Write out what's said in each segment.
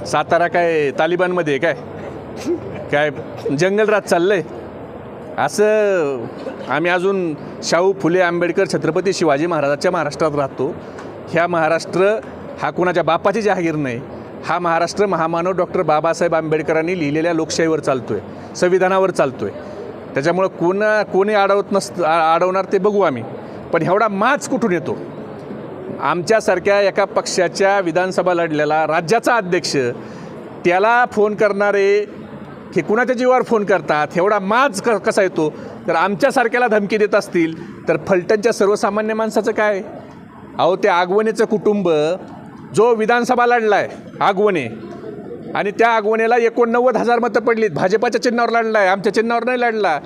सातारा काय तालिबानमध्ये आहे काय जंगलराज चाललंय असं? आम्ही अजून शाहू फुले आंबेडकर छत्रपती शिवाजी महाराजांच्या महाराष्ट्रात राहतो. ह्या महाराष्ट्र हा कोणाच्या बापाची जहागीर नाही. हा महाराष्ट्र महामानव डॉक्टर बाबासाहेब आंबेडकरांनी लिहिलेल्या लोकशाहीवर चालतो आहे, संविधानावर चालतो आहे. त्याच्यामुळं कोणी अडवणार ते बघू आम्ही. पण एवढा माज कुठून येतो? आमच्यासारख्या एका पक्षाच्या विधानसभा लढलेला राज्याचा अध्यक्ष, त्याला फोन करणारे हे कुणाच्या जीवावर फोन करतात? एवढा माज कसा येतो? तर आमच्यासारख्याला धमकी देत असतील तर फलटणच्या सर्वसामान्य माणसाचं काय? अहो, ते आगवणेचं कुटुंब जो विधानसभा लढला आहे आगवणे, आणि त्या आगवणेला 89,000 मतं पडलीत. भाजपाच्या चिन्हावर लढला आहे, आमच्या चिन्हावर नाही लढला.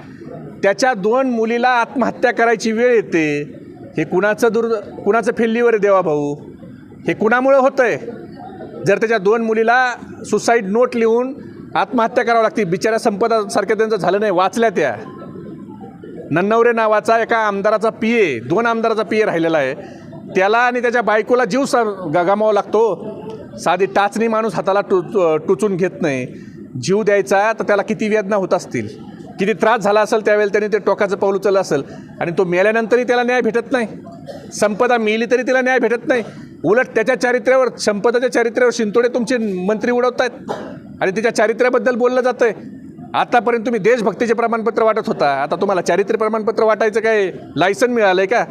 त्याच्या 2 मुलीला आत्महत्या करायची वेळ येते. हे कुणाचं फेल्लीवर देवा भाऊ? हे कुणामुळं होतं आहे? जर त्याच्या 2 मुलीला सुसाईड नोट लिहून आत्महत्या करावं लागते, बिचाऱ्या संपदासारख्या त्यांचं झालं नाही, वाचल्या त्या. नन्नवरे नावाचा एका आमदाराचा PA, 2 आमदाराचा PA राहिलेला आहे, त्याला आणि त्याच्या बायकोला जीव गमावा लागतो. साधी टाचणी माणूस हाताला टुचून घेत नाही. जीव द्यायचा तर त्याला किती वेदना होत असतील, किती त्रास झाला असेल त्यावेळेला त्याने ते टोकाचं पाऊल उचललं असेल. आणि तो मेल्यानंतरही त्याला न्याय भेटत नाही. संपदा मेली तरी तिला न्याय भेटत नाही. उलट त्याच्या चारित्र्यावर, संपदाच्या चारित्र्यावर शिंतोडे तुमचे मंत्री उडवत आहेत आणि तिच्या चारित्र्याबद्दल बोललं जातं आहे. आतापर्यंत तुम्ही देशभक्तीचे प्रमाणपत्र वाटत होता, आता तुम्हाला चारित्र्य प्रमाणपत्र वाटायचं काय लायसन मिळालं आहे का?